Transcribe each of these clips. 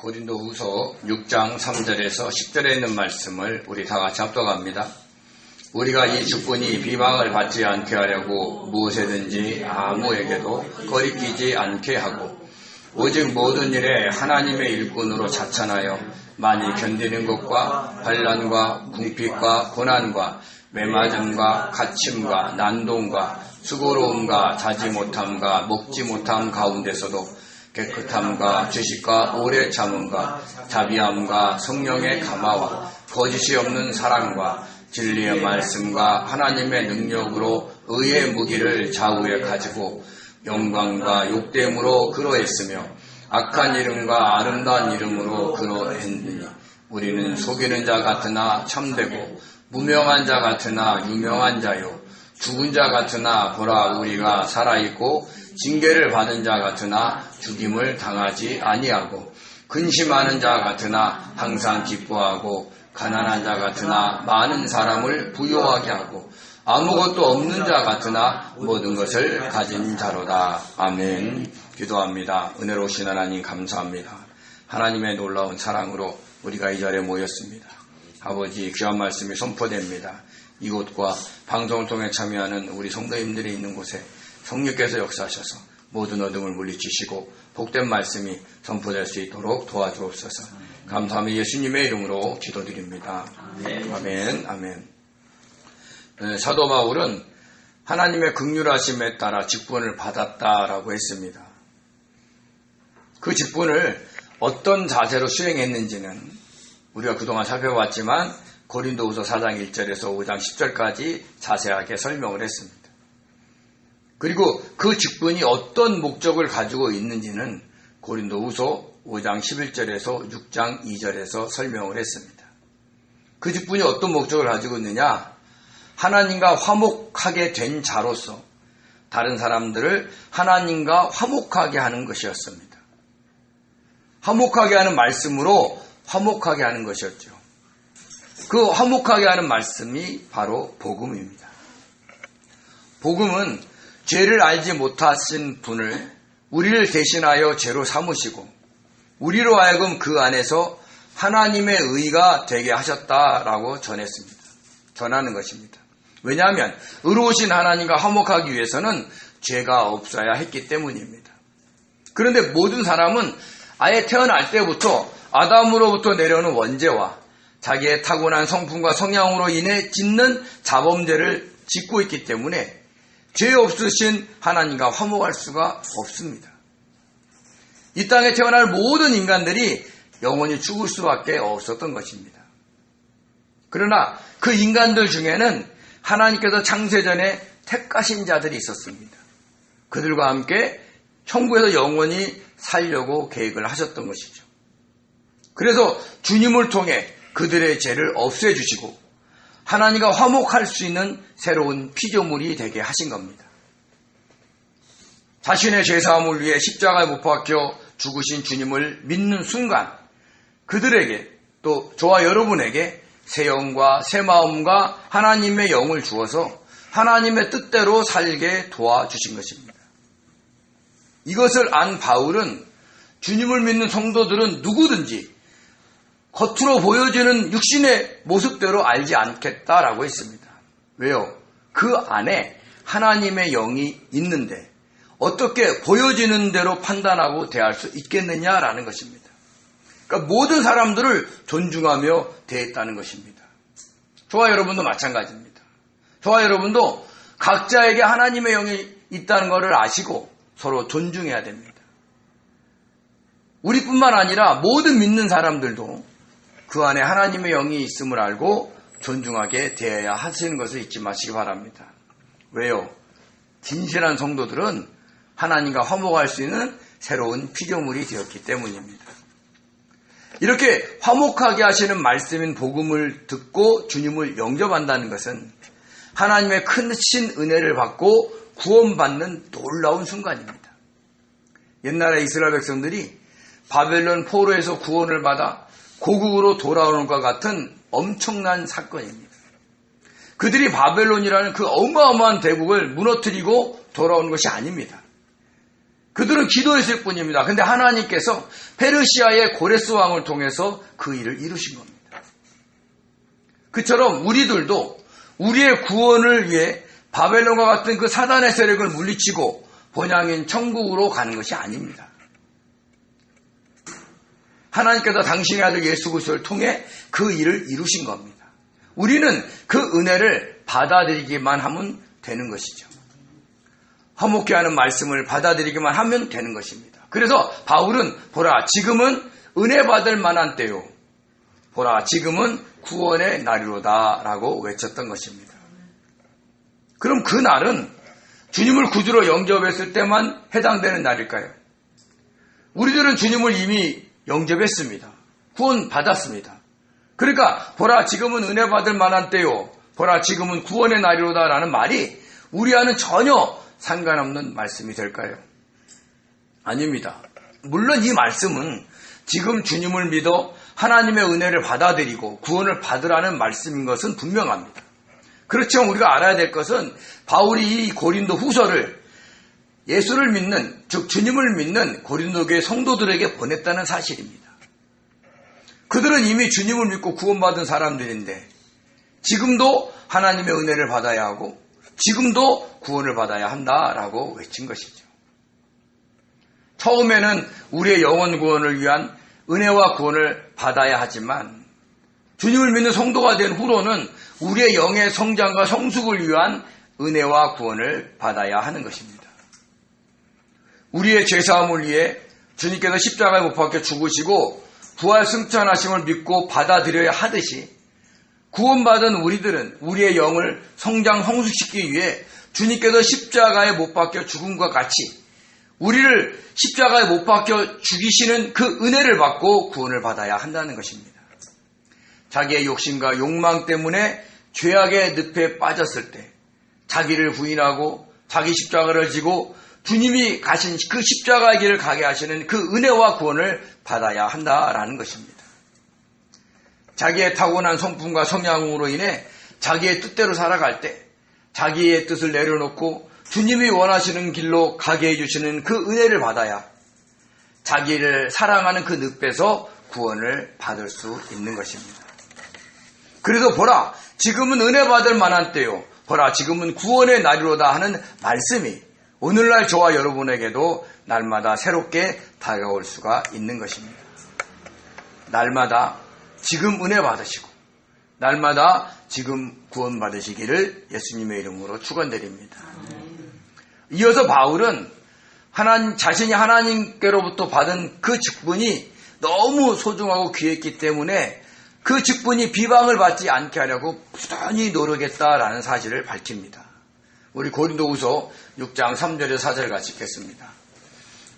고린도후서 6장 3절에서 10절에 있는 말씀을 우리 다 같이 합독합니다. 우리가 이 주뿐이 비방을 받지 않게 하려고 무엇에든지 아무에게도 거리끼지 않게 하고 오직 모든 일에 하나님의 일꾼으로 자천하여 많이 견디는 것과 환난과 궁핍과 고난과 매맞음과 갇힘과 난동과 수고로움과 자지 못함과 먹지 못함 가운데서도 깨끗함과 지식과 오래 참음과 자비함과 성령의 감화와 거짓이 없는 사랑과 진리의 말씀과 하나님의 능력으로 의의 무기를 좌우에 가지고 영광과 욕됨으로 그러했으며 악한 이름과 아름다운 이름으로 그러했느니 우리는 속이는 자 같으나 참되고 무명한 자 같으나 유명한 자요 죽은 자 같으나 보라 우리가 살아있고 징계를 받은 자 같으나 죽임을 당하지 아니하고 근심하는 자 같으나 항상 기뻐하고 가난한 자 같으나 많은 사람을 부요하게 하고 아무것도 없는 자 같으나 모든 것을 가진 자로다. 아멘. 기도합니다. 은혜로우신 하나님 감사합니다. 하나님의 놀라운 사랑으로 우리가 이 자리에 모였습니다. 아버지 귀한 말씀이 선포됩니다. 이곳과 방송을 통해 참여하는 우리 성도님들이 있는 곳에 성령께서 역사하셔서 모든 어둠을 물리치시고 복된 말씀이 선포될 수 있도록 도와주옵소서. 감사하며 예수님의 이름으로 기도드립니다. 아멘. 아멘. 사도 바울은 하나님의 긍휼하심에 따라 직분을 받았다라고 했습니다. 그 직분을 어떤 자세로 수행했는지는 우리가 그동안 살펴봤지만 고린도후서 4장 1절에서 5장 10절까지 자세하게 설명을 했습니다. 그리고 그 직분이 어떤 목적을 가지고 있는지는 고린도후서 5장 11절에서 6장 2절에서 설명을 했습니다. 그 직분이 어떤 목적을 가지고 있느냐? 하나님과 화목하게 된 자로서 다른 사람들을 하나님과 화목하게 하는 것이었습니다. 화목하게 하는 말씀으로 화목하게 하는 것이었죠. 그 화목하게 하는 말씀이 바로 복음입니다. 복음은 죄를 알지 못하신 분을 우리를 대신하여 죄로 삼으시고 우리로 하여금 그 안에서 하나님의 의가 되게 하셨다라고 전하는 것입니다. 왜냐하면 의로우신 하나님과 화목하기 위해서는 죄가 없어야 했기 때문입니다. 그런데 모든 사람은 아예 태어날 때부터 아담으로부터 내려오는 원죄와 자기의 타고난 성품과 성향으로 인해 짓는 자범죄를 짓고 있기 때문에 죄 없으신 하나님과 화목할 수가 없습니다. 이 땅에 태어날 모든 인간들이 영원히 죽을 수밖에 없었던 것입니다. 그러나 그 인간들 중에는 하나님께서 창세전에 택하신 자들이 있었습니다. 그들과 함께 천국에서 영원히 살려고 계획을 하셨던 것이죠. 그래서 주님을 통해 그들의 죄를 없애주시고 하나님과 화목할 수 있는 새로운 피조물이 되게 하신 겁니다. 자신의 죄사함을 위해 십자가에 못 박혀 죽으신 주님을 믿는 순간 그들에게 또 저와 여러분에게 새 영과 새 마음과 하나님의 영을 주어서 하나님의 뜻대로 살게 도와주신 것입니다. 이것을 안 바울은 주님을 믿는 성도들은 누구든지 겉으로 보여지는 육신의 모습대로 알지 않겠다라고 했습니다. 왜요? 그 안에 하나님의 영이 있는데 어떻게 보여지는 대로 판단하고 대할 수 있겠느냐라는 것입니다. 그러니까 모든 사람들을 존중하며 대했다는 것입니다. 저와 여러분도 마찬가지입니다. 저와 여러분도 각자에게 하나님의 영이 있다는 것을 아시고 서로 존중해야 됩니다. 우리뿐만 아니라 모든 믿는 사람들도 그 안에 하나님의 영이 있음을 알고 존중하게 대해야 하시는 것을 잊지 마시기 바랍니다. 왜요? 진실한 성도들은 하나님과 화목할 수 있는 새로운 피조물이 되었기 때문입니다. 이렇게 화목하게 하시는 말씀인 복음을 듣고 주님을 영접한다는 것은 하나님의 크신 은혜를 받고 구원받는 놀라운 순간입니다. 옛날에 이스라엘 백성들이 바벨론 포로에서 구원을 받아 고국으로 돌아오는 것과 같은 엄청난 사건입니다. 그들이 바벨론이라는 그 어마어마한 대국을 무너뜨리고 돌아오는 것이 아닙니다. 그들은 기도했을 뿐입니다. 근데 하나님께서 페르시아의 고레스 왕을 통해서 그 일을 이루신 겁니다. 그처럼 우리들도 우리의 구원을 위해 바벨론과 같은 그 사단의 세력을 물리치고 본향인 천국으로 가는 것이 아닙니다. 하나님께서 당신의 아들 예수 그리스도를 통해 그 일을 이루신 겁니다. 우리는 그 은혜를 받아들이기만 하면 되는 것이죠. 화목케 하는 말씀을 받아들이기만 하면 되는 것입니다. 그래서 바울은 보라 지금은 은혜 받을 만한 때요. 보라 지금은 구원의 날이로다 라고 외쳤던 것입니다. 그럼 그 날은 주님을 구주로 영접했을 때만 해당되는 날일까요? 우리들은 주님을 이미 영접했습니다. 구원 받았습니다. 그러니까 보라 지금은 은혜 받을 만한 때요. 보라 지금은 구원의 날이로다 라는 말이 우리와는 전혀 상관없는 말씀이 될까요? 아닙니다. 물론 이 말씀은 지금 주님을 믿어 하나님의 은혜를 받아들이고 구원을 받으라는 말씀인 것은 분명합니다. 그렇지만 우리가 알아야 될 것은 바울이 이 고린도 후서를 예수를 믿는, 즉 주님을 믿는 고린도 교회 성도들에게 보냈다는 사실입니다. 그들은 이미 주님을 믿고 구원받은 사람들인데 지금도 하나님의 은혜를 받아야 하고 지금도 구원을 받아야 한다라고 외친 것이죠. 처음에는 우리의 영혼 구원을 위한 은혜와 구원을 받아야 하지만 주님을 믿는 성도가 된 후로는 우리의 영의 성장과 성숙을 위한 은혜와 구원을 받아야 하는 것입니다. 우리의 죄사함을 위해 주님께서 십자가에 못 박혀 죽으시고 부활 승천하심을 믿고 받아들여야 하듯이 구원받은 우리들은 우리의 영을 성장 성숙시키기 위해 주님께서 십자가에 못 박혀 죽음과 같이 우리를 십자가에 못 박혀 죽이시는 그 은혜를 받고 구원을 받아야 한다는 것입니다. 자기의 욕심과 욕망 때문에 죄악의 늪에 빠졌을 때 자기를 부인하고 자기 십자가를 지고 주님이 가신 그 십자가의 길을 가게 하시는 그 은혜와 구원을 받아야 한다라는 것입니다. 자기의 타고난 성품과 성향으로 인해 자기의 뜻대로 살아갈 때 자기의 뜻을 내려놓고 주님이 원하시는 길로 가게 해주시는 그 은혜를 받아야 자기를 사랑하는 그 늪에서 구원을 받을 수 있는 것입니다. 그래서 보라 지금은 은혜 받을 만한 때요. 보라 지금은 구원의 날이로다 하는 말씀이 오늘날 저와 여러분에게도 날마다 새롭게 다가올 수가 있는 것입니다. 날마다 지금 은혜 받으시고 날마다 지금 구원 받으시기를 예수님의 이름으로 축원드립니다. 이어서 바울은 자신이 하나님께로부터 받은 그 직분이 너무 소중하고 귀했기 때문에 그 직분이 비방을 받지 않게 하려고 부단히 노력했다라는 사실을 밝힙니다. 우리 고린도후서 6장 3절에서 4절 같이 읽겠습니다.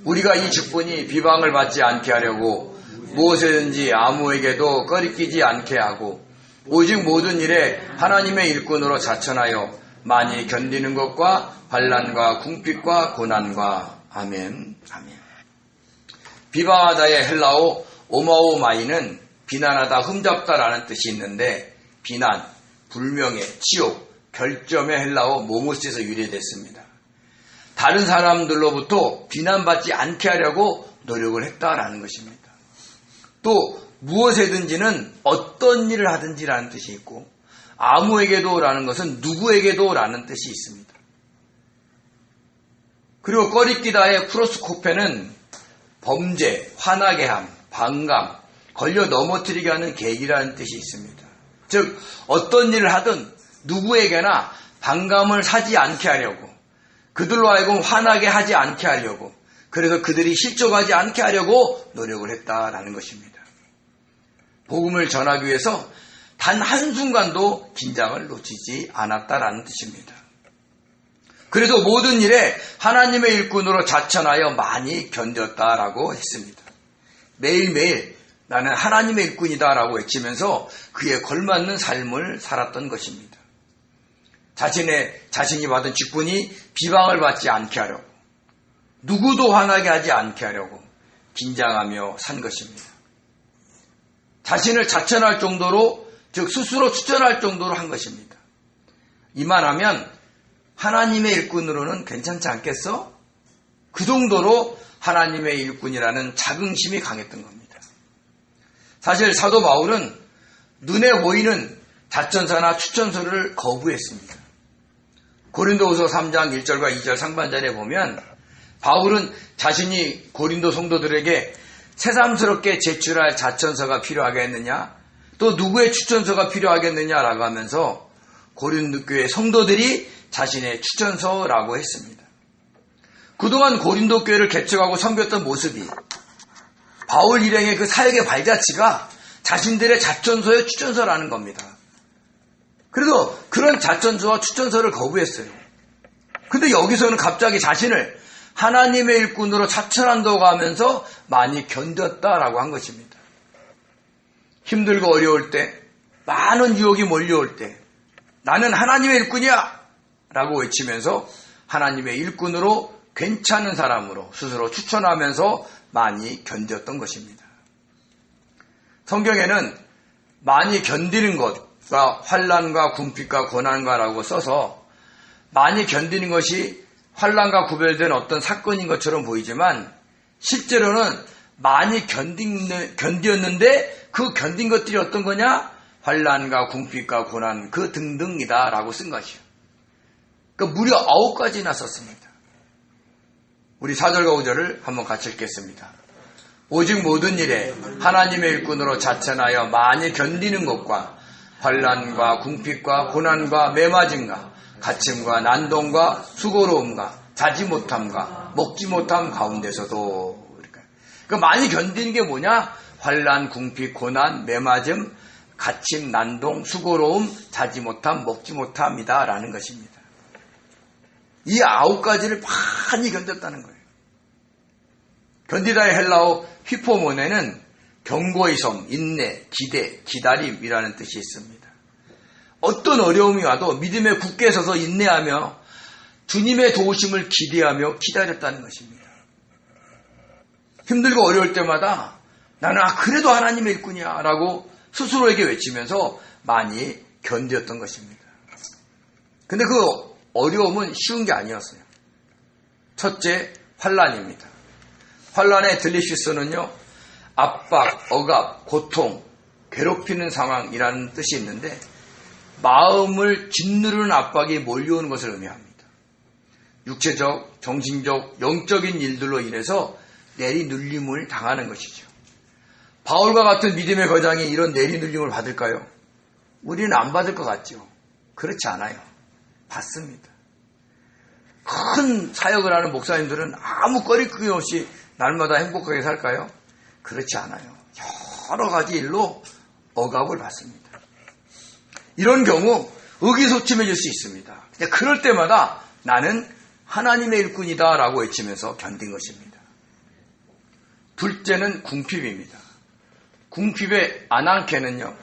우리가 이 직분이 비방을 받지 않게 하려고 무엇이든지 아무에게도 꺼리끼지 않게 하고 오직 모든 일에 하나님의 일꾼으로 자천하여 많이 견디는 것과 환난과 궁핍과 고난과 아멘. 비방하다의 헬라어 오마오마이는 비난하다, 흠잡다라는 뜻이 있는데 비난, 불명예, 치욕, 결점의 헬라어 모모스에서 유래됐습니다. 다른 사람들로부터 비난받지 않게 하려고 노력을 했다라는 것입니다. 또 무엇에든지는 어떤 일을 하든지라는 뜻이 있고 아무에게도라는 것은 누구에게도라는 뜻이 있습니다. 그리고 꺼리끼다의 크로스코페는 범죄, 화나게 함, 반감, 걸려 넘어뜨리게 하는 계기라는 뜻이 있습니다. 즉 어떤 일을 하든 누구에게나 반감을 사지 않게 하려고 그들로 하여금 화나게 하지 않게 하려고 그래서 그들이 실족하지 않게 하려고 노력을 했다라는 것입니다. 복음을 전하기 위해서 단 한순간도 긴장을 놓치지 않았다라는 뜻입니다. 그래서 모든 일에 하나님의 일꾼으로 자천하여 많이 견뎠다라고 했습니다. 매일매일 나는 하나님의 일꾼이다라고 외치면서 그에 걸맞는 삶을 살았던 것입니다. 자신이 받은 직분이 비방을 받지 않게 하려고 누구도 화나게 하지 않게 하려고 긴장하며 산 것입니다. 자신을 자천할 정도로 즉 스스로 추천할 정도로 한 것입니다. 이만하면 하나님의 일꾼으로는 괜찮지 않겠어? 그 정도로 하나님의 일꾼이라는 자긍심이 강했던 겁니다. 사실 사도 바울은 눈에 보이는 자천서나 추천서를 거부했습니다. 고린도후서 3장 1절과 2절 상반절에 보면 바울은 자신이 고린도 성도들에게 새삼스럽게 제출할 자천서가 필요하겠느냐, 또 누구의 추천서가 필요하겠느냐라고 하면서 고린도 교회 성도들이 자신의 추천서라고 했습니다. 그동안 고린도 교회를 개척하고 섬겼던 모습이 바울 일행의 그 사역의 발자취가 자신들의 자천서의 추천서라는 겁니다. 그래서 그런 자천서와 추천서를 거부했어요. 근데 여기서는 갑자기 자신을 하나님의 일꾼으로 자천한다고 하면서 많이 견뎠다라고 한 것입니다. 힘들고 어려울 때, 많은 유혹이 몰려올 때 나는 하나님의 일꾼이야! 라고 외치면서 하나님의 일꾼으로 괜찮은 사람으로 스스로 추천하면서 많이 견뎠던 것입니다. 성경에는 많이 견디는 것과 환난과 궁핍과 고난과라고 써서 많이 견디는 것이 환난과 구별된 어떤 사건인 것처럼 보이지만 실제로는 많이 견디었는데 그 견딘 것들이 어떤 거냐? 환난과 궁핍과 고난 그 등등이다라고 쓴 것이요. 그러니까 무려 9가지나 썼습니다. 우리 4절과 5절을 한번 같이 읽겠습니다. 오직 모든 일에 하나님의 일꾼으로 자천하여 많이 견디는 것과 환난과 궁핍과 고난과 매맞음과 갇힘과 난동과 수고로움과 자지 못함과 먹지 못함 가운데서도 그러니까 많이 견디는 게 뭐냐? 환난, 궁핍, 고난, 매맞음, 갇힘, 난동, 수고로움, 자지 못함, 먹지 못함이다라는 것입니다. 이 9가지를 많이 견뎠다는 거예요. 견디다의 헬라어 휘포모네는 경고의 섬, 인내, 기대, 기다림이라는 뜻이 있습니다. 어떤 어려움이 와도 믿음에 굳게 서서 인내하며 주님의 도우심을 기대하며 기다렸다는 것입니다. 힘들고 어려울 때마다 나는 그래도 하나님의 일꾼이야 라고 스스로에게 외치면서 많이 견뎠던 것입니다. 근데 그 어려움은 쉬운 게 아니었어요. 첫째, 환난입니다. 환난의 들리시스는요, 압박, 억압, 고통, 괴롭히는 상황이라는 뜻이 있는데 마음을 짓누르는 압박이 몰려오는 것을 의미합니다. 육체적, 정신적, 영적인 일들로 인해서 내리눌림을 당하는 것이죠. 바울과 같은 믿음의 거장이 이런 내리눌림을 받을까요? 우리는 안 받을 것 같죠. 그렇지 않아요. 받습니다. 큰 사역을 하는 목사님들은 아무 꺼리낌이 없이 날마다 행복하게 살까요? 그렇지 않아요. 여러 가지 일로 억압을 받습니다. 이런 경우 의기소침해질 수 있습니다. 근데 그럴 때마다 나는 하나님의 일꾼이다 라고 외치면서 견딘 것입니다. 둘째는 궁핍입니다. 궁핍의 아난케는요,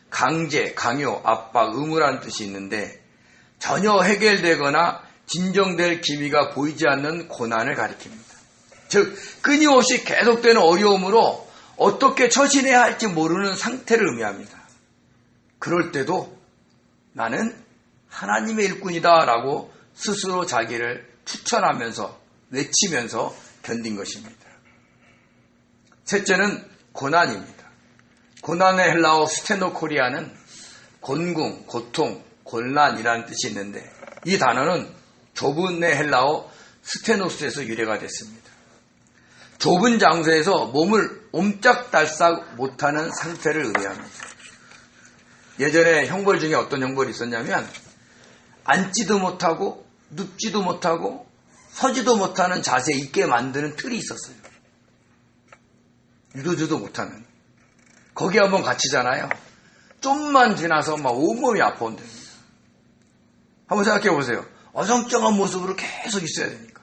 강제, 강요, 압박, 의무라는 뜻이 있는데 전혀 해결되거나 진정될 기미가 보이지 않는 고난을 가리킵니다. 즉 끊임없이 계속되는 어려움으로 어떻게 처신해야 할지 모르는 상태를 의미합니다. 그럴 때도 나는 하나님의 일꾼이다 라고 스스로 자기를 추천하면서 외치면서 견딘 것입니다. 셋째는 고난입니다. 고난의 헬라어 스테노코리아는 곤궁, 고통, 곤란이라는 뜻이 있는데 이 단어는 좁은 헬라어 스테노스에서 유래가 됐습니다. 좁은 장소에서 몸을 옴짝달싹 못하는 상태를 의미합니다. 예전에 형벌 중에 어떤 형벌이 있었냐면 앉지도 못하고 눕지도 못하고 서지도 못하는 자세에 있게 만드는 틀이 있었어요. 유도주도 못하는. 거기 한번 갇히잖아요. 좀만 지나서 막 온몸이 아파온답니다. 한번 생각해 보세요. 어정쩡한 모습으로 계속 있어야 되니까.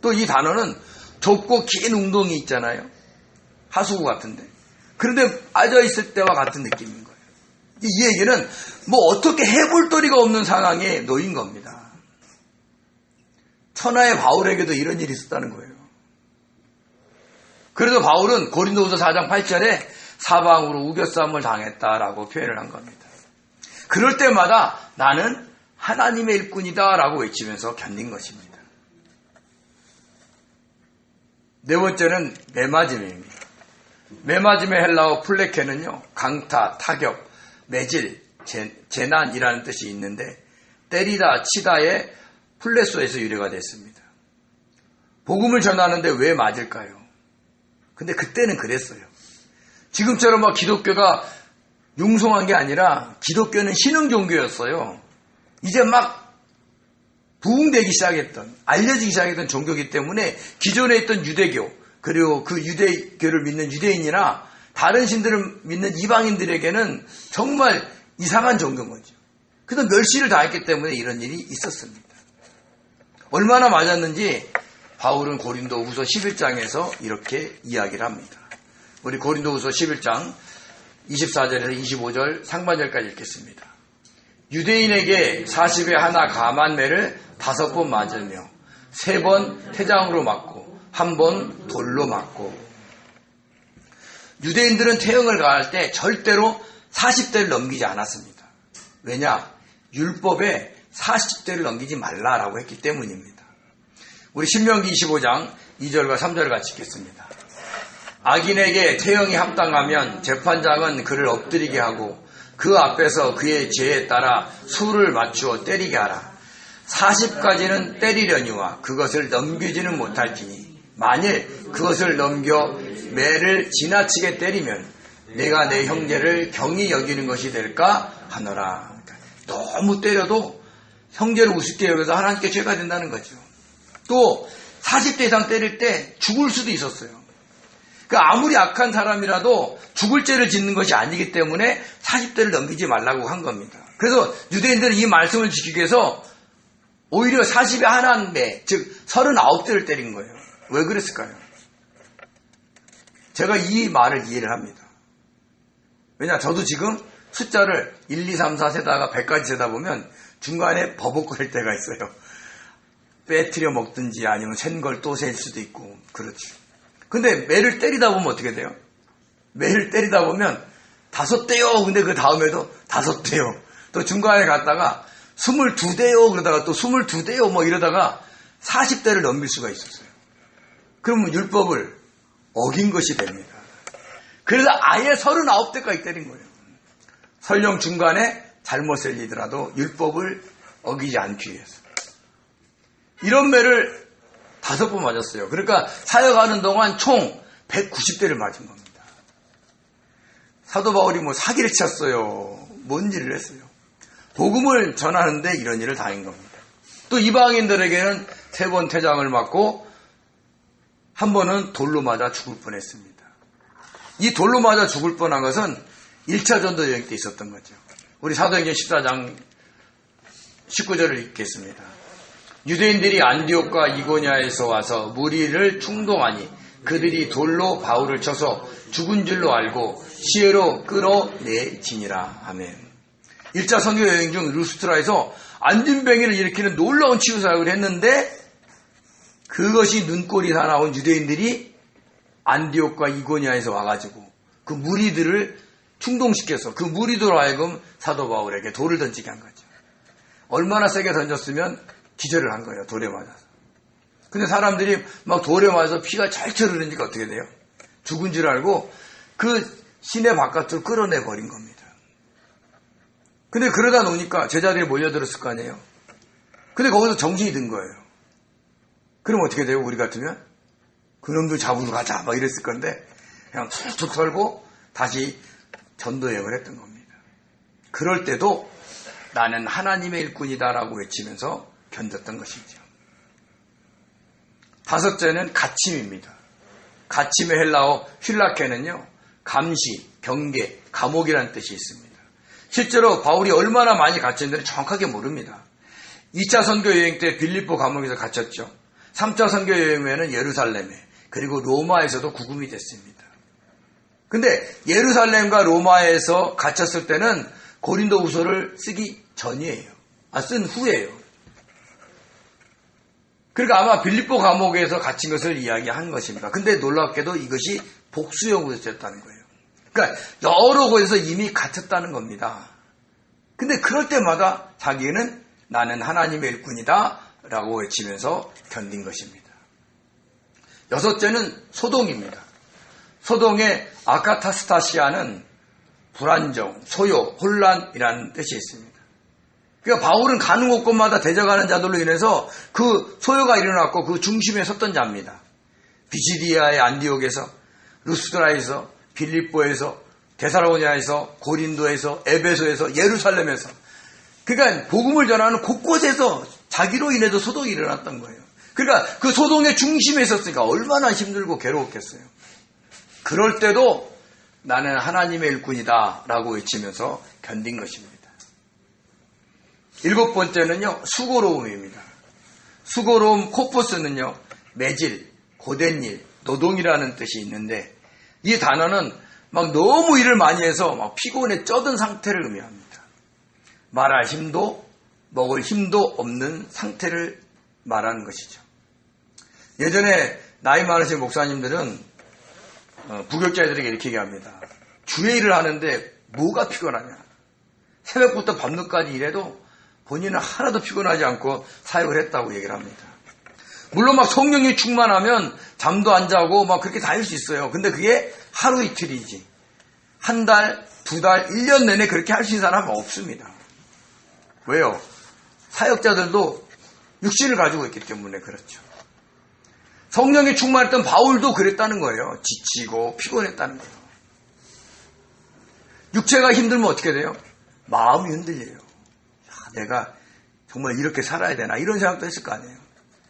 또 이 단어는 좁고 긴 웅덩이 있잖아요. 하수구 같은데. 그런데 빠져 있을 때와 같은 느낌인 거예요. 이 얘기는 뭐 어떻게 해볼 도리가 없는 상황에 놓인 겁니다. 천하의 바울에게도 이런 일이 있었다는 거예요. 그래서 바울은 고린도후서 4장 8절에 사방으로 우겨싸움을 당했다라고 표현을 한 겁니다. 그럴 때마다 나는 하나님의 일꾼이다 라고 외치면서 견딘 것입니다. 네 번째는 매맞음입니다. 매맞음의 헬라어 플레케는요, 강타, 타격, 매질, 재난이라는 뜻이 있는데 때리다, 치다의 플레소에서 유래가 됐습니다. 복음을 전하는데 왜 맞을까요? 근데 그때는 그랬어요. 지금처럼 막 기독교가 융성한 게 아니라 기독교는 신흥 종교였어요. 이제 막 부흥되기 시작했던, 알려지기 시작했던 종교이기 때문에 기존에 있던 유대교, 그리고 그 유대교를 믿는 유대인이나 다른 신들을 믿는 이방인들에게는 정말 이상한 종교인 거죠. 그래서 멸시를 당했기 때문에 이런 일이 있었습니다. 얼마나 맞았는지 바울은 고린도후서 11장에서 이렇게 이야기를 합니다. 우리 고린도후서 11장 24절에서 25절 상반절까지 읽겠습니다. 유대인에게 40에 하나 감한 매를 5번 맞으며 3번 태장으로 맞고 1번 돌로 맞고. 유대인들은 태형을 가할 때 절대로 40대를 넘기지 않았습니다. 왜냐? 율법에 40대를 넘기지 말라라고 했기 때문입니다. 우리 신명기 25장 2절과 3절을 같이 읽겠습니다. 악인에게 태형이 합당하면 재판장은 그를 엎드리게 하고 그 앞에서 그의 죄에 따라 수를 맞추어 때리게 하라. 40까지는 때리려니와 그것을 넘기지는 못할지니 만일 그것을 넘겨 매를 지나치게 때리면 내가 내 형제를 경히 여기는 것이 될까 하노라. 너무 때려도 형제를 우습게 여겨서 하나님께 죄가 된다는 거죠. 또 40대 이상 때릴 때 죽을 수도 있었어요. 그러니까 아무리 악한 사람이라도 죽을 죄를 짓는 것이 아니기 때문에 40대를 넘기지 말라고 한 겁니다. 그래서 유대인들은 이 말씀을 지키기 위해서 오히려 40에 하나 매, 즉 39대를 때린 거예요. 왜 그랬을까요? 제가 이 말을 이해를 합니다. 왜냐, 저도 지금 숫자를 1, 2, 3, 4 세다가 100까지 세다 보면 중간에 버벅거릴 때가 있어요. 빼트려 먹든지 아니면 센 걸 또 셀 수도 있고 그렇죠. 근데 매를 때리다 보면 어떻게 돼요? 매를 때리다 보면 5대요. 근데 그 다음에도 5대요. 또 중간에 갔다가 22대요. 그러다가 또 22대요. 뭐 이러다가 40대를 넘길 수가 있었어요. 그러면 율법을 어긴 것이 됩니다. 그래서 아예 39대까지 때린 거예요. 설령 중간에 잘못을 일더라도 율법을 어기지 않기 위해서. 이런 매를 5번 맞았어요. 그러니까 사역하는 동안 총 190대를 맞은 겁니다. 사도 바울이 뭐 사기를 쳤어요. 뭔 일을 했어요. 복음을 전하는데 이런 일을 당한 겁니다. 또 이방인들에게는 3번 태장을 맞고 한 번은 돌로 맞아 죽을 뻔했습니다. 이 돌로 맞아 죽을 뻔한 것은 1차 전도 여행 때 있었던 거죠. 우리 사도행전 14장 19절을 읽겠습니다. 유대인들이 안디옥과 이고냐에서 와서 무리를 충동하니 그들이 돌로 바울을 쳐서 죽은 줄로 알고 시외로 끌어내지니라. 아멘. 1차 선교 여행 중 루스트라에서 안진뱅이를 일으키는 놀라운 치유 사역을 했는데 그것이 눈꼴이 다 나온 유대인들이 안디옥과 이고냐에서 와가지고 그 무리들을 충동시켜서 그 무리들로 하여금 사도 바울에게 돌을 던지게 한 거죠. 얼마나 세게 던졌으면 기절을 한 거예요. 돌에 맞아서. 근데 사람들이 막 돌에 맞아서 피가 잘철 흐르니까 어떻게 돼요? 죽은 줄 알고 그 시내 바깥으로 끌어내 버린 겁니다. 근데 그러다 노니까 제자들이 몰려들었을 거 아니에요. 근데 거기서 정신이 든 거예요. 그럼 어떻게 돼요? 우리 같으면? 그놈들 잡으러 가자 막 이랬을 건데 그냥 툭툭 털고 다시 전도 여행을 했던 겁니다. 그럴 때도 나는 하나님의 일꾼이다라고 외치면서 견뎠던 것이죠. 5째는 갇힘입니다. 갇힘의 헬라어 휠라케는요, 감시, 경계, 감옥이라는 뜻이 있습니다. 실제로 바울이 얼마나 많이 갇혔는지는 정확하게 모릅니다. 2차 선교 여행 때 빌립보 감옥에서 갇혔죠. 3차 선교 여행 후에는 예루살렘에, 그리고 로마에서도 구금이 됐습니다. 근데 예루살렘과 로마에서 갇혔을 때는 고린도후서를 쓰기 전이에요. 쓴 후예요. 그러니까 아마 빌립보 감옥에서 갇힌 것을 이야기한 것입니다. 근데 놀랍게도 이것이 복수형으로 쓰였다는 거예요. 그러니까 여러 곳에서 이미 갇혔다는 겁니다. 근데 그럴 때마다 자기는 나는 하나님의 일꾼이다 라고 외치면서 견딘 것입니다. 6째는 소동입니다. 소동의 아카타스타시아는 불안정, 소요, 혼란이라는 뜻이 있습니다. 그러니까 바울은 가는 곳곳마다 대적하는 자들로 인해서 그 소요가 일어났고 그 중심에 섰던 자입니다. 비시디아의 안디옥에서, 루스드라에서, 빌립보에서, 데살로니가에서, 고린도에서, 에베소에서, 예루살렘에서, 그러니까 복음을 전하는 곳곳에서 자기로 인해서 소동이 일어났던 거예요. 그러니까 그 소동의 중심에 있었으니까 얼마나 힘들고 괴로웠겠어요. 그럴 때도 나는 하나님의 일꾼이다 라고 외치면서 견딘 것입니다. 7번째는요, 수고로움입니다. 수고로움 코포스는요, 매질, 고된 일, 노동이라는 뜻이 있는데 이 단어는 막 너무 일을 많이 해서 막 피곤에 쩌든 상태를 의미합니다. 말할 힘도 먹을 힘도 없는 상태를 말하는 것이죠. 예전에 나이 많으신 목사님들은 부교육자들에게 이렇게 얘기합니다. 주의 일을 하는데 뭐가 피곤하냐. 새벽부터 밤늦게까지 일해도 본인은 하나도 피곤하지 않고 사역을 했다고 얘기를 합니다. 물론 막 성령이 충만하면 잠도 안 자고 막 그렇게 다닐 수 있어요. 근데 그게 하루 이틀이지. 한 달, 2달, 1년 내내 그렇게 할 수 있는 사람은 없습니다. 왜요? 사역자들도 육신을 가지고 있기 때문에 그렇죠. 성령이 충만했던 바울도 그랬다는 거예요. 지치고 피곤했다는 거예요. 육체가 힘들면 어떻게 돼요? 마음이 흔들려요. 내가 정말 이렇게 살아야 되나 이런 생각도 했을 거 아니에요.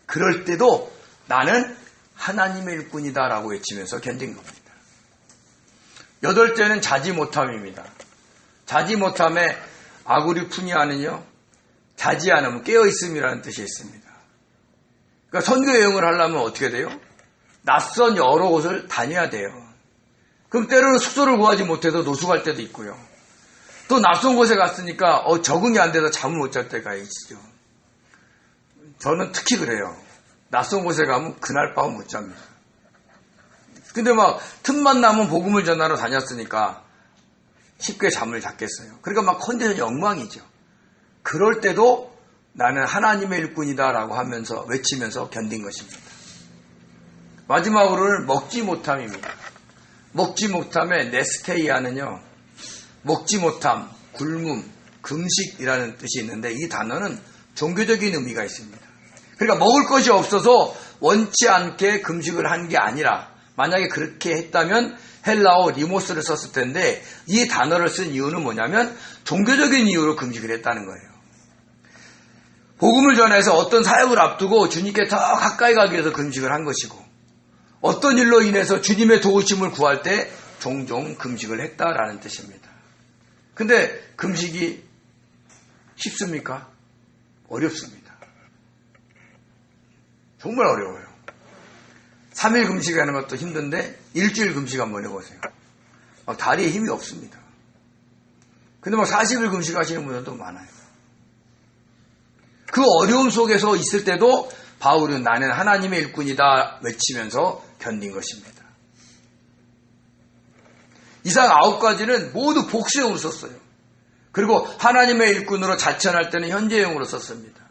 그럴 때도 나는 하나님의 일꾼이다 라고 외치면서 견딘 겁니다. 8째는 자지 못함입니다. 자지 못함의 아구리푸니아는요, 자지 않으면 깨어있음이라는 뜻이 있습니다. 그러니까 선교 여행을 하려면 어떻게 돼요? 낯선 여러 곳을 다녀야 돼요. 그럼 때로는 숙소를 구하지 못해서 노숙할 때도 있고요. 또 낯선 곳에 갔으니까 적응이 안 돼서 잠을 못 잘 때가 있죠. 저는 특히 그래요. 낯선 곳에 가면 그날 밤은 못 잡니다. 근데 막 틈만 나면 복음을 전하러 다녔으니까 쉽게 잠을 잤겠어요. 그러니까 막 컨디션이 엉망이죠. 그럴 때도 나는 하나님의 일꾼이다 라고 하면서 외치면서 견딘 것입니다. 마지막으로는 먹지 못함입니다. 먹지 못함의 네스테이아는요, 먹지 못함, 굶음, 금식이라는 뜻이 있는데 이 단어는 종교적인 의미가 있습니다. 그러니까 먹을 것이 없어서 원치 않게 금식을 한 게 아니라 만약에 그렇게 했다면 헬라어 리모스를 썼을 텐데 이 단어를 쓴 이유는 뭐냐면 종교적인 이유로 금식을 했다는 거예요. 복음을 전해서 어떤 사역을 앞두고 주님께 더 가까이 가기 위해서 금식을 한 것이고 어떤 일로 인해서 주님의 도우심을 구할 때 종종 금식을 했다라는 뜻입니다. 근데 금식이 쉽습니까? 어렵습니다. 정말 어려워요. 3일 금식하는 것도 힘든데 일주일 금식 한번 해보세요. 다리에 힘이 없습니다. 근데 40일 금식하시는 분들도 많아요. 그 어려움 속에서 있을 때도 바울은 나는 하나님의 일꾼이다 외치면서 견딘 것입니다. 이상 9가지는 모두 복수형으로 썼어요. 그리고 하나님의 일꾼으로 자천할 때는 현재형으로 썼습니다.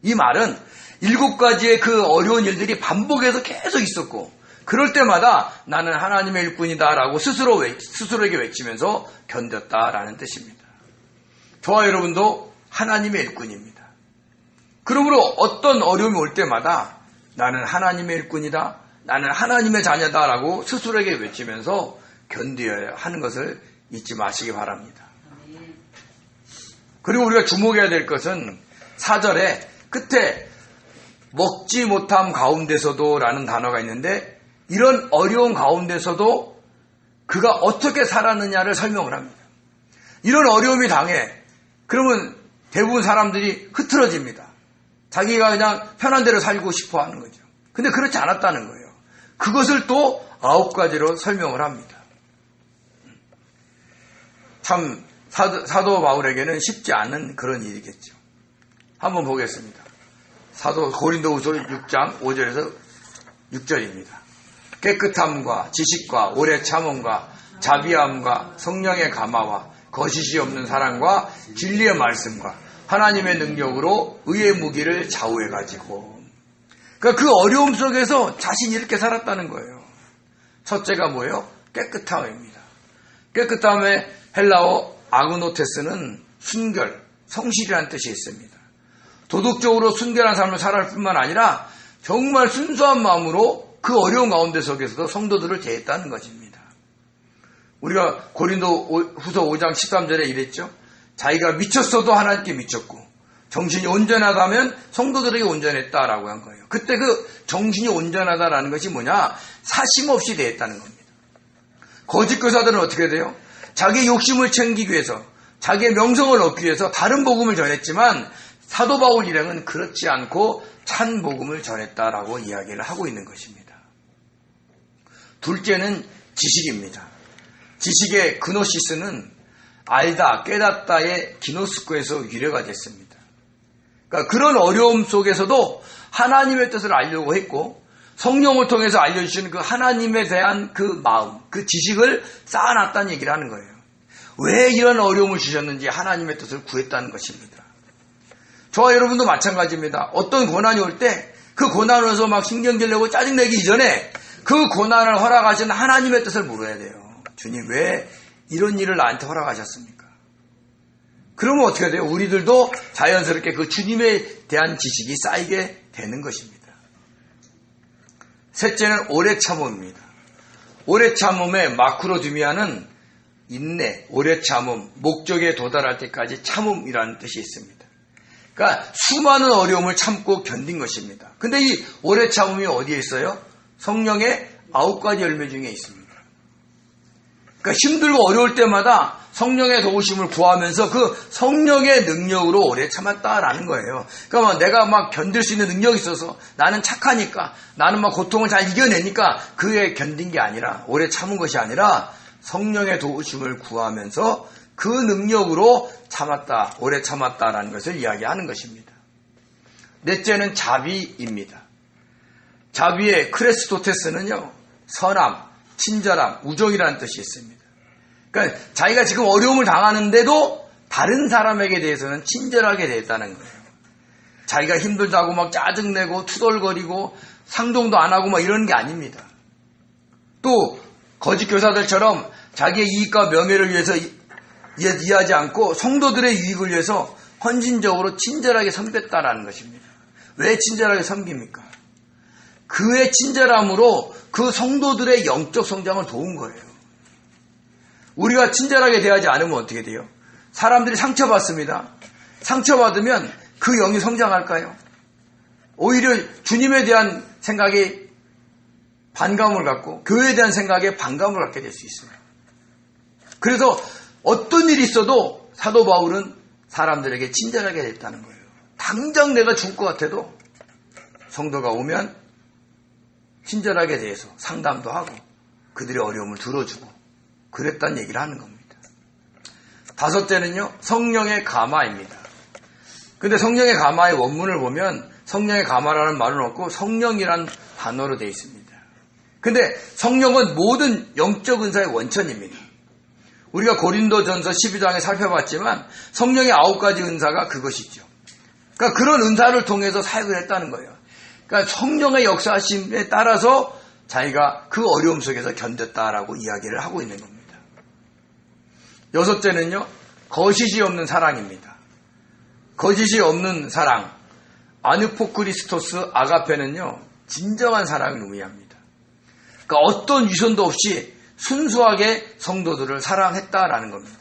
이 말은 7가지의 그 어려운 일들이 반복해서 계속 있었고 그럴 때마다 나는 하나님의 일꾼이다 라고 스스로에게 외치면서 견뎠다라는 뜻입니다. 저와 여러분도 하나님의 일꾼입니다. 그러므로 어떤 어려움이 올 때마다 나는 하나님의 일꾼이다, 나는 하나님의 자녀다 라고 스스로에게 외치면서 견뎌야 하는 것을 잊지 마시기 바랍니다. 그리고 우리가 주목해야 될 것은 4절에 끝에 먹지 못함 가운데서도 라는 단어가 있는데 이런 어려운 가운데서도 그가 어떻게 살았느냐를 설명을 합니다. 이런 어려움이 당해 그러면 대부분 사람들이 흐트러집니다. 자기가 그냥 편한 대로 살고 싶어 하는 거죠. 근데 그렇지 않았다는 거예요. 그것을 또 9가지로 설명을 합니다. 참 사도 바울에게는 쉽지 않은 그런 일이겠죠. 한번 보겠습니다. 사도 고린도후서 6장 5절에서 6절입니다. 깨끗함과 지식과 오래 참음과 자비함과 성령의 감화와 거짓이 없는 사랑과 진리의 말씀과 하나님의 능력으로 의의 무기를 좌우해가지고 그러니까 그 어려움 속에서 자신이 이렇게 살았다는 거예요. 첫째가 뭐예요? 깨끗함입니다. 깨끗함의 헬라어 아그노테스는 순결, 성실이라는 뜻이 있습니다. 도덕적으로 순결한 삶을 살아갈 뿐만 아니라 정말 순수한 마음으로 그 어려운 가운데 속에서도 성도들을 대했다는 것입니다. 우리가 고린도 후서 5장 13절에 이랬죠. 자기가 미쳤어도 하나님께 미쳤고 정신이 온전하다면 성도들에게 온전했다라고 한 거예요. 그때 그 정신이 온전하다라는 것이 뭐냐? 사심 없이 대했다는 겁니다. 거짓 교사들은 어떻게 돼요? 자기의 욕심을 챙기기 위해서 자기의 명성을 얻기 위해서 다른 복음을 전했지만 사도 바울 일행은 그렇지 않고 찬 복음을 전했다라고 이야기를 하고 있는 것입니다. 둘째는 지식입니다. 지식의 그노시스는 알다, 깨닫다의 기노스코에서 유래가 됐습니다. 그러니까 그런 어려움 속에서도 하나님의 뜻을 알려고 했고 성령을 통해서 알려주시는 그 하나님에 대한 그 마음, 그 지식을 쌓아놨다는 얘기를 하는 거예요. 왜 이런 어려움을 주셨는지 하나님의 뜻을 구했다는 것입니다. 저와 여러분도 마찬가지입니다. 어떤 고난이 올 때 그 고난으로서 막 신경질 내고 짜증내기 이전에 그 고난을 허락하신 하나님의 뜻을 물어야 돼요. 주님 왜 이런 일을 나한테 허락하셨습니까? 그러면 어떻게 돼요? 우리들도 자연스럽게 그 주님에 대한 지식이 쌓이게 되는 것입니다. 셋째는 오래 참음입니다. 오래 참음의 마크로두미아는 인내, 오래 참음, 목적에 도달할 때까지 참음이라는 뜻이 있습니다. 그러니까 수많은 어려움을 참고 견딘 것입니다. 근데 이 오래 참음이 어디에 있어요? 성령의 9가지 열매 중에 있습니다. 그러니까 힘들고 어려울 때마다 성령의 도우심을 구하면서 그 성령의 능력으로 오래 참았다라는 거예요. 그러니까 내가 막 견딜 수 있는 능력이 있어서 나는 착하니까 나는 막 고통을 잘 이겨내니까 그에 견딘 게 아니라 오래 참은 것이 아니라 성령의 도우심을 구하면서 그 능력으로 참았다, 오래 참았다라는 것을 이야기하는 것입니다. 넷째는 자비입니다. 자비의 크레스토테스는요, 선함, 친절함, 우정이라는 뜻이 있습니다. 그러니까 자기가 지금 어려움을 당하는데도 다른 사람에게 대해서는 친절하게 대했다는 거예요. 자기가 힘들다고 막 짜증내고 투덜거리고 상종도 안 하고 막 이러는 게 아닙니다. 또 거짓 교사들처럼 자기의 이익과 명예를 위해서 이해하지 않고 성도들의 유익을 위해서 헌신적으로 친절하게 섬겼다라는 것입니다. 왜 친절하게 섬깁니까? 그의 친절함으로 그 성도들의 영적 성장을 도운 거예요. 우리가 친절하게 대하지 않으면 어떻게 돼요? 사람들이 상처받습니다. 상처받으면 그 영이 성장할까요? 오히려 주님에 대한 생각에 반감을 갖고 교회에 대한 생각에 반감을 갖게 될 수 있어요. 그래서 어떤 일이 있어도 사도 바울은 사람들에게 친절하게 됐다는 거예요. 당장 내가 죽을 것 같아도 성도가 오면 친절하게 대해서 상담도 하고 그들의 어려움을 들어주고 그랬다는 얘기를 하는 겁니다. 다섯째는요, 성령의 감화입니다. 근데 성령의 감화의 원문을 보면 성령의 감화라는 말은 없고 성령이라는 단어로 되어 있습니다. 근데 성령은 모든 영적 은사의 원천입니다. 우리가 고린도전서 12장에 살펴봤지만 성령의 9가지 은사가 그것이죠. 그러니까 그런 은사를 통해서 사역을 했다는 거예요. 그러니까 성령의 역사하심에 따라서 자기가 그 어려움 속에서 견뎠다라고 이야기를 하고 있는 겁니다. 여섯째는요, 거짓이 없는 사랑입니다. 거짓이 없는 사랑, 아누포크리스토스 아가페는요, 진정한 사랑을 의미합니다. 그러니까 어떤 위선도 없이 순수하게 성도들을 사랑했다라는 겁니다.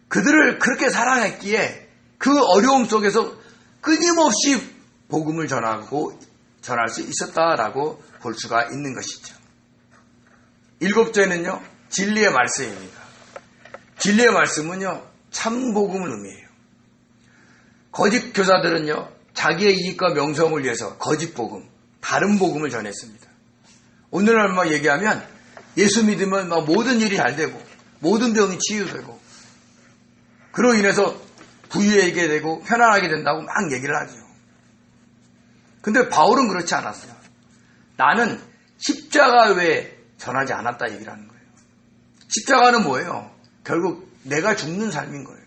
그들을 그렇게 사랑했기에 그 어려움 속에서 끊임없이 복음을 전할 수 있었다라고 볼 수가 있는 것이죠. 일곱째는요, 진리의 말씀입니다. 진리의 말씀은요, 참 복음을 의미해요. 거짓 교사들은요, 자기의 이익과 명성을 위해서 거짓 복음, 다른 복음을 전했습니다. 오늘날 얘기하면 예수 믿으면 모든 일이 잘 되고 모든 병이 치유되고 그로 인해서 부유하게 되고 편안하게 된다고 막 얘기를 하죠. 근데 바울은 그렇지 않았어요. 나는 십자가 외에 전하지 않았다 얘기를 하는 거예요. 십자가는 뭐예요? 결국 내가 죽는 삶인 거예요.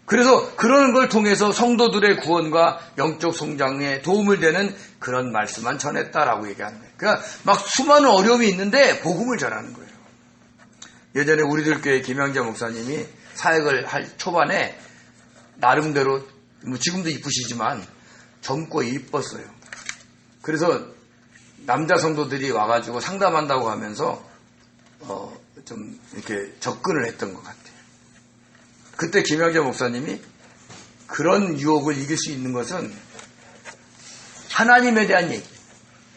그래서 그런 걸 통해서 성도들의 구원과 영적 성장에 도움을 되는 그런 말씀만 전했다라고 얘기하는 거예요. 그러니까 막 수많은 어려움이 있는데 복음을 전하는 거예요. 예전에 우리들 교회 김양재 목사님이 사역을 할 초반에 나름대로 뭐 지금도 이쁘시지만 젊고 이뻤어요. 그래서 남자 성도들이 와가지고 상담한다고 하면서 좀 이렇게 접근을 했던 것 같아요. 그때 김양재 목사님이 그런 유혹을 이길 수 있는 것은 하나님에 대한 얘기,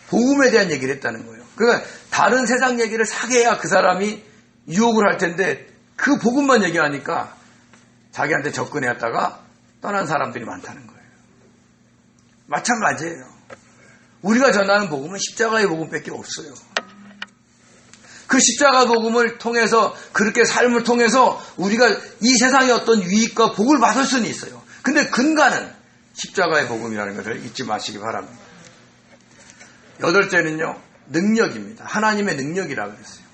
복음에 대한 얘기를 했다는 거예요. 그러니까 다른 세상 얘기를 사게 해야 그 사람이 유혹을 할 텐데 그 복음만 얘기하니까 자기한테 접근해왔다가 떠난 사람들이 많다는 거예요. 마찬가지예요. 우리가 전하는 복음은 십자가의 복음밖에 없어요. 그 십자가 복음을 통해서 그렇게 삶을 통해서 우리가 이 세상의 어떤 유익과 복을 받을 수는 있어요. 근데 근간은 십자가의 복음이라는 것을 잊지 마시기 바랍니다. 여덟째는요, 능력입니다. 하나님의 능력이라고 그랬어요.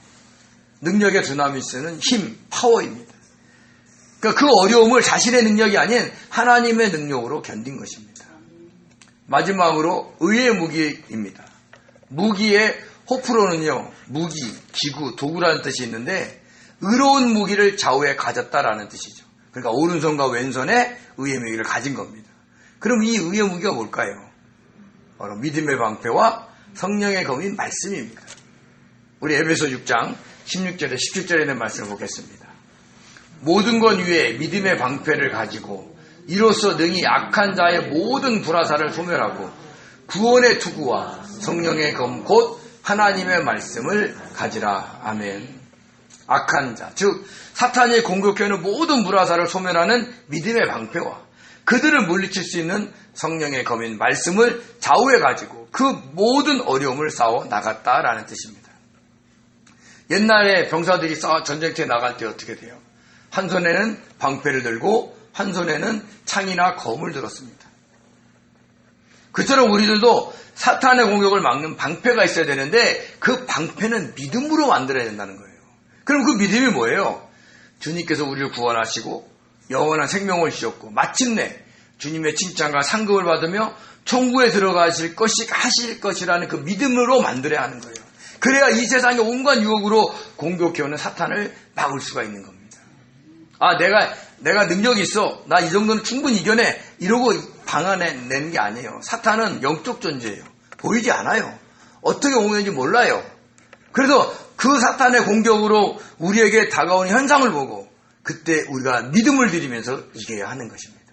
능력의 두나미스는 힘, 파워입니다. 그러니까 그 어려움을 자신의 능력이 아닌 하나님의 능력으로 견딘 것입니다. 마지막으로 의의 무기입니다. 무기의 호프로는요, 무기, 기구, 도구라는 뜻이 있는데 의로운 무기를 좌우에 가졌다라는 뜻이죠. 그러니까 오른손과 왼손에 의의 무기를 가진 겁니다. 그럼 이 의의 무기가 뭘까요? 바로 믿음의 방패와 성령의 검인 말씀입니다. 우리 에베소 6장 16절에 17절에 있는 말씀을 보겠습니다. 모든 것 위에 믿음의 방패를 가지고 이로써 능히 악한 자의 모든 불화살을 소멸하고 구원의 투구와 성령의 검 곧 하나님의 말씀을 가지라. 아멘. 악한 자, 즉 사탄이 공격해오는 모든 불화살을 소멸하는 믿음의 방패와 그들을 물리칠 수 있는 성령의 검인 말씀을 좌우에 가지고 그 모든 어려움을 싸워 나갔다라는 뜻입니다. 옛날에 병사들이 전쟁터에 나갈 때 어떻게 돼요? 한 손에는 방패를 들고 한 손에는 창이나 검을 들었습니다. 그처럼 우리들도 사탄의 공격을 막는 방패가 있어야 되는데 그 방패는 믿음으로 만들어야 된다는 거예요. 그럼 그 믿음이 뭐예요? 주님께서 우리를 구원하시고 영원한 생명을 주셨고 마침내 주님의 칭찬과 상급을 받으며 천국에 들어가실 하실 것이라는 그 믿음으로 만들어야 하는 거예요. 그래야 이 세상의 온갖 유혹으로 공격해오는 사탄을 막을 수가 있는 겁니다. 아, 내가 능력이 있어. 나 이 정도는 충분히 이겨내. 이러고 방안내는 게 아니에요. 사탄은 영적 존재예요. 보이지 않아요. 어떻게 오는지 몰라요. 그래서 그 사탄의 공격으로 우리에게 다가오는 현상을 보고 그때 우리가 믿음을 드리면서 이겨야 하는 것입니다.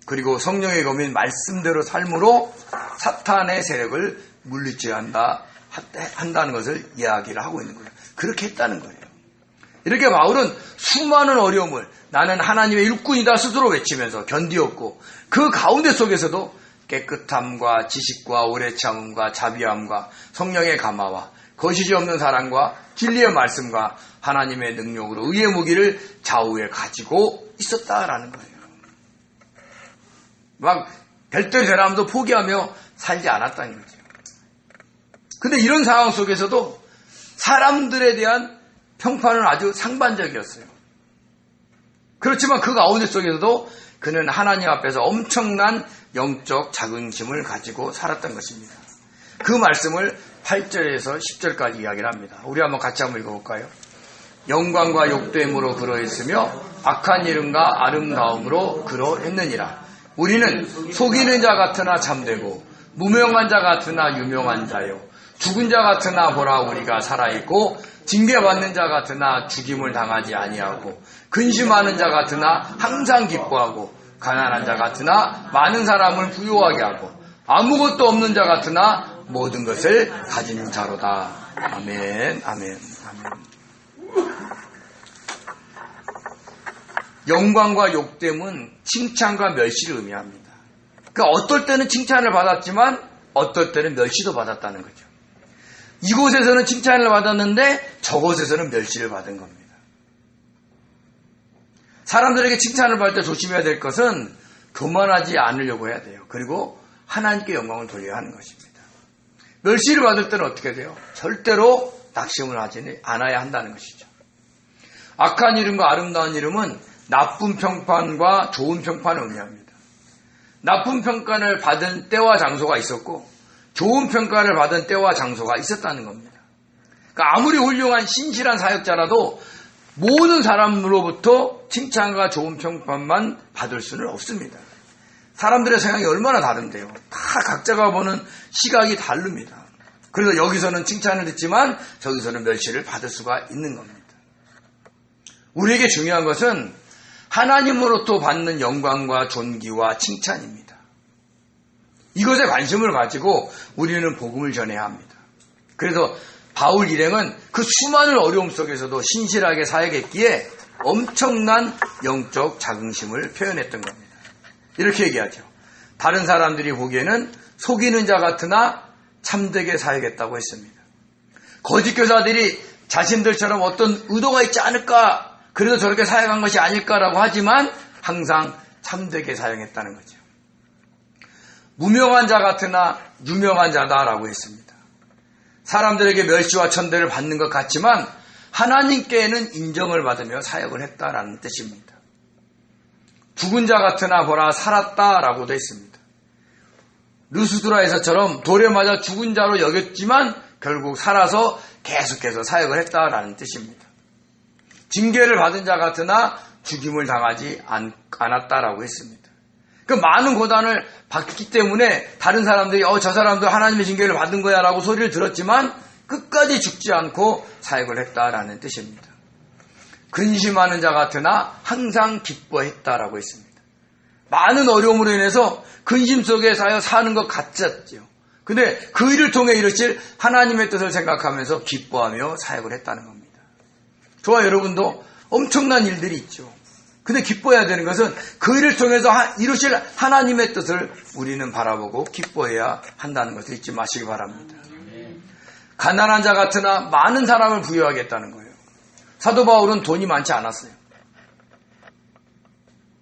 그리고 성령의 검인 말씀대로 삶으로 사탄의 세력을 한다는 것을 이야기를 하고 있는 거예요. 그렇게 했다는 거예요. 이렇게 바울은 수많은 어려움을 나는 하나님의 일꾼이다 스스로 외치면서 견디었고 그 가운데 속에서도 깨끗함과 지식과 오래 참음과 자비함과 성령의 감화와 거시기 없는 사랑과 진리의 말씀과 하나님의 능력으로 의의 무기를 좌우에 가지고 있었다라는 거예요. 막 별대로 되라 하면서 포기하며 살지 않았다는 거죠. 근데 이런 상황 속에서도 사람들에 대한 평판은 아주 상반적이었어요. 그렇지만 그 가운데 속에서도 그는 하나님 앞에서 엄청난 영적 자긍심을 가지고 살았던 것입니다. 그 말씀을 8절에서 10절까지 이야기를 합니다. 우리 한번 같이 한번 읽어볼까요? 영광과 욕됨으로 그러했으며 악한 이름과 아름다움으로 그러했느니라. 우리는 속이는 자 같으나 참되고 무명한 자 같으나 유명한 자요 죽은 자 같으나 보라 우리가 살아있고 징계받는 자 같으나 죽임을 당하지 아니하고 근심하는 자 같으나 항상 기뻐하고 가난한 자 같으나 많은 사람을 부유하게 하고 아무것도 없는 자 같으나 모든 것을 가진 자로다. 아멘, 아멘, 아멘. 영광과 욕됨은 칭찬과 멸시를 의미합니다. 그러니까 어떨 때는 칭찬을 받았지만 어떨 때는 멸시도 받았다는 거죠. 이곳에서는 칭찬을 받았는데 저곳에서는 멸시를 받은 겁니다. 사람들에게 칭찬을 받을 때 조심해야 될 것은 교만하지 않으려고 해야 돼요. 그리고 하나님께 영광을 돌려야 하는 것입니다. 멸시를 받을 때는 어떻게 돼요? 절대로 낙심을 하지 않아야 한다는 것이죠. 악한 이름과 아름다운 이름은 나쁜 평판과 좋은 평판을 의미합니다. 나쁜 평가를 받은 때와 장소가 있었고 좋은 평가를 받은 때와 장소가 있었다는 겁니다. 그러니까 아무리 훌륭한 신실한 사역자라도 모든 사람으로부터 칭찬과 좋은 평판만 받을 수는 없습니다. 사람들의 생각이 얼마나 다른데요. 다 각자가 보는 시각이 다릅니다. 그래서 여기서는 칭찬을 듣지만 저기서는 멸시를 받을 수가 있는 겁니다. 우리에게 중요한 것은 하나님으로부터 받는 영광과 존귀와 칭찬입니다. 이것에 관심을 가지고 우리는 복음을 전해야 합니다. 그래서 바울 일행은 그 수많은 어려움 속에서도 신실하게 사역했기에 엄청난 영적 자긍심을 표현했던 겁니다. 이렇게 얘기하죠. 다른 사람들이 보기에는 속이는 자 같으나 참되게 사역했다고 했습니다. 거짓 교사들이 자신들처럼 어떤 의도가 있지 않을까, 그래서 저렇게 사역한 것이 아닐까라고 하지만 항상 참되게 사역했다는 거죠. 무명한 자 같으나 유명한 자다라고 했습니다. 사람들에게 멸시와 천대를 받는 것 같지만 하나님께는 인정을 받으며 사역을 했다라는 뜻입니다. 죽은 자 같으나 보라 살았다라고도 했습니다. 루스드라에서처럼 돌에 맞아 죽은 자로 여겼지만 결국 살아서 계속해서 사역을 했다라는 뜻입니다. 징계를 받은 자 같으나 죽임을 당하지 않았다라고 했습니다. 그 많은 고난을 받기 때문에 다른 사람들이 저 사람도 하나님의 징계를 받은 거야 라고 소리를 들었지만 끝까지 죽지 않고 사역을 했다라는 뜻입니다. 근심하는 자 같으나 항상 기뻐했다라고 했습니다. 많은 어려움으로 인해서 근심 속에 사는 것 같았죠. 근데 그 일을 통해 이루실 하나님의 뜻을 생각하면서 기뻐하며 사역을 했다는 겁니다. 저와 여러분도 엄청난 일들이 있죠. 근데 기뻐해야 되는 것은 그 일을 통해서 이루실 하나님의 뜻을 우리는 바라보고 기뻐해야 한다는 것을 잊지 마시기 바랍니다. 가난한 자 같으나 많은 사람을 부여하겠다는 거예요. 사도 바울은 돈이 많지 않았어요.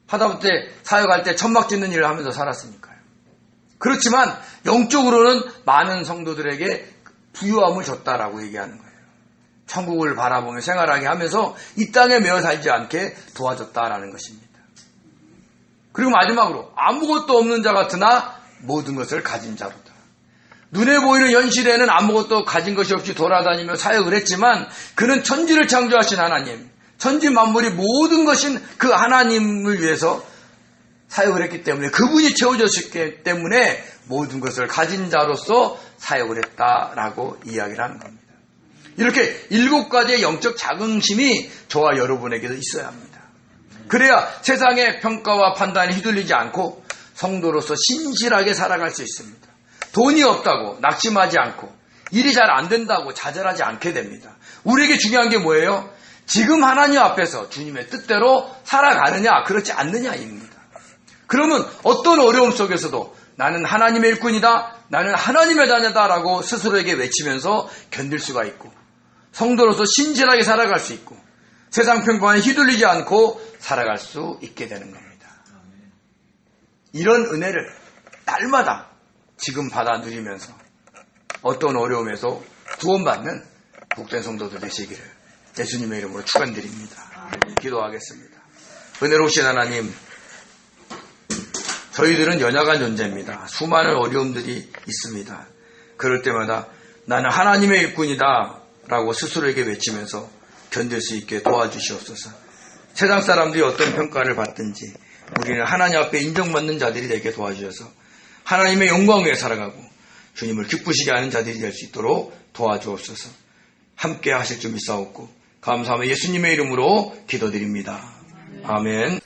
하다못해 사역할 때 천막 짓는 일을 하면서 살았으니까요. 그렇지만 영적으로는 많은 성도들에게 부유함을 줬다라고 얘기하는 거예요. 천국을 바라보며 생활하게 하면서 이 땅에 매여 살지 않게 도와줬다라는 것입니다. 그리고 마지막으로 아무것도 없는 자 같으나 모든 것을 가진 자로다. 눈에 보이는 현실에는 아무것도 가진 것이 없이 돌아다니며 사역을 했지만 그는 천지를 창조하신 하나님, 천지 만물이 모든 것인 그 하나님을 위해서 사역을 했기 때문에 그분이 채워줬기 때문에 모든 것을 가진 자로서 사역을 했다라고 이야기를 하는 겁니다. 이렇게 7가지의 영적 자긍심이 저와 여러분에게도 있어야 합니다. 그래야 세상의 평가와 판단에 휘둘리지 않고 성도로서 신실하게 살아갈 수 있습니다. 돈이 없다고 낙심하지 않고 일이 잘 안 된다고 좌절하지 않게 됩니다. 우리에게 중요한 게 뭐예요? 지금 하나님 앞에서 주님의 뜻대로 살아가느냐 그렇지 않느냐입니다. 그러면 어떤 어려움 속에서도 나는 하나님의 일꾼이다, 나는 하나님의 자녀다라고 스스로에게 외치면서 견딜 수가 있고 성도로서 신실하게 살아갈 수 있고 세상 평판에 휘둘리지 않고 살아갈 수 있게 되는 겁니다. 이런 은혜를 날마다 지금 받아 누리면서 어떤 어려움에서 구원받는 복된 성도들 되시기를 예수님의 이름으로 축원드립니다. 기도하겠습니다. 은혜로우신 하나님, 저희들은 연약한 존재입니다. 수많은 어려움들이 있습니다. 그럴 때마다 나는 하나님의 일꾼이다 라고 스스로에게 외치면서 견딜 수 있게 도와주시옵소서. 세상 사람들이 어떤 평가를 받든지 우리는 하나님 앞에 인정받는 자들이 되게 도와주셔서 하나님의 영광 위에 살아가고 주님을 기쁘시게 하는 자들이 될 수 있도록 도와주옵소서. 함께 하실 줄 믿사옵고 감사하며 예수님의 이름으로 기도드립니다. 아멘.